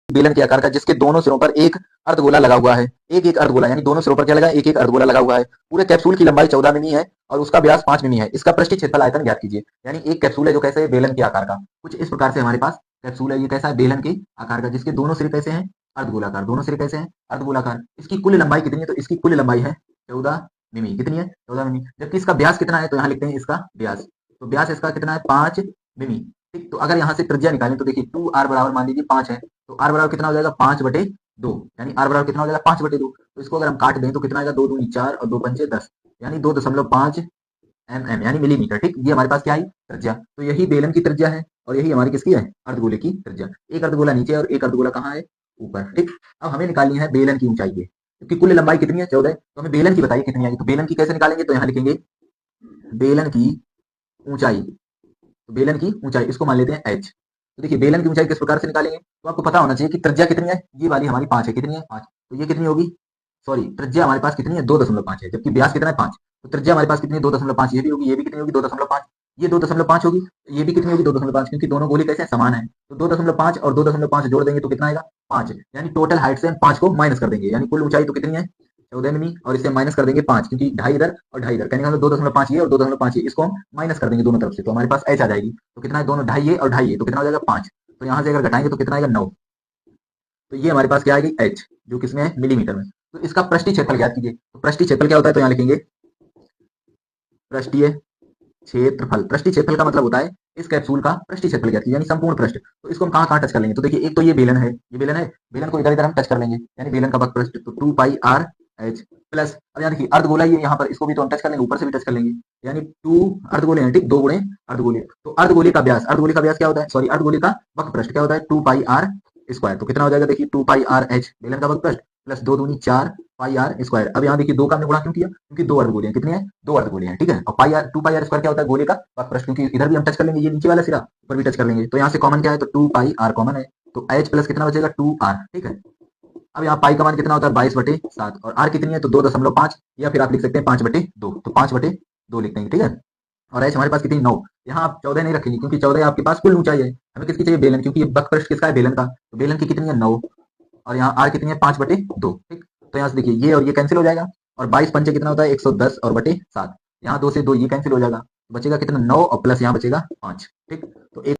बेलन के आकार का जिसके दोनों सिरों पर एक अर्धगोला लगा हुआ है। एक एक अर्धगोला यानी दोनों सिरों पर क्या लगा, एक एक अर्धगोला लगा हुआ है। पूरे कैप्सूल की लंबाई 14 मिमी है और उसका व्यास 5 मिमी है। इसका पृष्ठीय क्षेत्रफल आयतन ज्ञात कीजिए। यानी एक कैप्सूल है जो कैसे है, बेलन के आकार का। कुछ इस प्रकार से हमारे पास कैप्सूल है, ये कैसा है, बेलन के आकार का, जिसके दोनों सिरे कैसे हैं, अर्धगोलाकार। दोनों सिरे कैसे हैं, अर्धगोलाकार। इसकी कुल लंबाई कितनी है, तो इसकी कुल लंबाई है 14 मिमी। कितनी है, 14 मिमी। जबकि इसका व्यास कितना है, तो यहाँ लिखते हैं इसका व्यास। तो व्यास इसका कितना है, 5 मिमी। ठीक, तो अगर यहाँ से त्रिज्या निकालें तो देखिए 2r बराबर मान लीजिए 5 है, तो r बराबर कितना हो जाएगा, 5/2। यानी r बराबर कितना हो जाएगा, 5/2। तो इसको अगर हम काट दें तो कितना आएगा, 2 दूनी 4 और 2 पंचे 10, यानी 2.5 mm यानी मिलीमीटर। ठीक, ये हमारे पास क्या आई, त्रिज्या। तो यही बेलन की त्रिज्या है और यही हमारी किसकी है, अर्धगोले की त्रिज्या। एक अर्धगोला नीचे और एक अर्धगोला कहाँ है, ऊपर। ठीक, अब हमें निकालनी है बेलन की ऊंचाई है, क्योंकि कुल लंबाई कितनी है, 14 है। तो हमें बेलन की बताइए कितनी आएगी। तो बेलन की कैसे निकालेंगे, तो यहाँ लिखेंगे बेलन की ऊंचाई। तो बेलन की ऊंचाई इसको मान लेते हैं h। तो देखिए बेलन की ऊंचाई किस प्रकार से निकालेंगे, तो आपको पता होना चाहिए कि त्रिज्या कितनी है, ये वाली हमारी 5 है। कितनी है, 5। तो ये कितनी होगी, सॉरी त्रिज्या हमारे पास कितनी है, 2.5 है, जबकि व्यास कितना है, 5। तो त्रिज्या हमारे पास कितनी है, 2.5। ये भी होगी, ये भी कितनी होगी, 2.5। ये 2.5 होगी, ये भी कितनी होगी, 2.5, क्योंकि दोनों गोले कैसे हैं, समान है। तो 2.5 और 2.5 जोड़ देंगे तो कितना आएगा, 5। यानी टोटल हाइट से हम 5 को माइनस कर देंगे, यानी कुल ऊंचाई तो कितनी है, 14 मिमी, और इससे माइनस कर देंगे 5, क्योंकि ढाई इधर और ढाई इधर, कहने का मतलब 2.5 ये और 2.5 ये, इसको हम माइनस कर देंगे दोनों तरफ से, तो हमारे पास h आ जाएगी। तो कितना है, दोनों ढाई ये और ढाई ये, तो कितना हो जाएगा, 5। तो यहाँ से अगर घटाएंगे तो कितना आएगा, 9। तो ये हमारे पास क्या आएगी, h, जो किसमें है, मिलीमीटर में। तो इसका पृष्ठीय क्षेत्रफल ज्ञात कीजिए। तो पृष्ठीय क्षेत्रफल क्या होता है, तो यहाँ लिखेंगे पृष्ठीय क्षेत्रफल। पृष्ठीय क्षेत्रफल का मतलब होता है इस कैप्सूल का पृष्ठीय क्षेत्रफल ज्ञात कीजिए, यानी संपूर्ण पृष्ठ। तो इसको हम कहाँ कहाँ टच कर लेंगे, तो देखिए एक तो ये बेलन है, ये बेलन है, बेलन को इधर इधर हम टच कर लेंगे, यानी बेलन का वक्र पृष्ठ, तो 2πr/h प्लस, अब यहाँ देखिए अर्धगोला ये यहाँ पर, इसको भी तो हम टच कर लेंगे, ऊपर से भी टच कर लेंगे, यानी 2 अर्धगोले हैं। ठीक, 2 गुणे अर्धगोले। तो अर्धगोले का व्यास, अर्धगोले का व्यास क्या होता है, सॉरी अर्धगोले का वक्र पृष्ठ क्या होता है, 2πr²। तो कितना हो जाएगा, देखिए 2πr/h बेलन का वक्र पृष्ठ प्लस 2 दूनी 4 πr²। अब यहाँ देखिए 2 का हमने गुणा क्यों किया, क्योंकि 2 अर्धगोले हैं। कितने हैं, 2 अर्धगोले हैं। ठीक है, और पाई r 2πr² क्या होता है, गोले का वक्र पृष्ठ, क्योंकि इधर भी हम टच कर लेंगे, ये नीचे वाला सिरा ऊपर भी टच कर लेंगे। तो यहाँ से कॉमन क्या है, तो 2πr कॉमन है, तो h प्लस कितना बचेगा, 2r। ठीक है, अब यहाँ पाई का मान कितना होता है, 22/7, और r कितनी है, तो 2.5, या फिर आप लिख सकते हैं 5/2, तो 5/2 लिखते हैं। ठीक है, और h हमारे पास कितनी, 9। यहाँ आप 14 नहीं रखेंगे, क्योंकि 14 आपके पास कुल ऊंचाई है। हमें किसकी चाहिए, बेलन, क्योंकि ये वक्र पृष्ठ किसका है, बेलन का। तो बेलन की कितनी है, 9, और यहाँ r कितनी है, 5/2। ठीक, तो यहाँ से देखिए ये और ये कैंसिल हो जाएगा, और 22 पंचे कितना होता है, 110 और बटे 7। यहाँ 2 से 2 ये कैंसिल हो जाएगा, बचेगा कितना, 9, और प्लस यहाँ बचेगा 5। ठीक, तो एक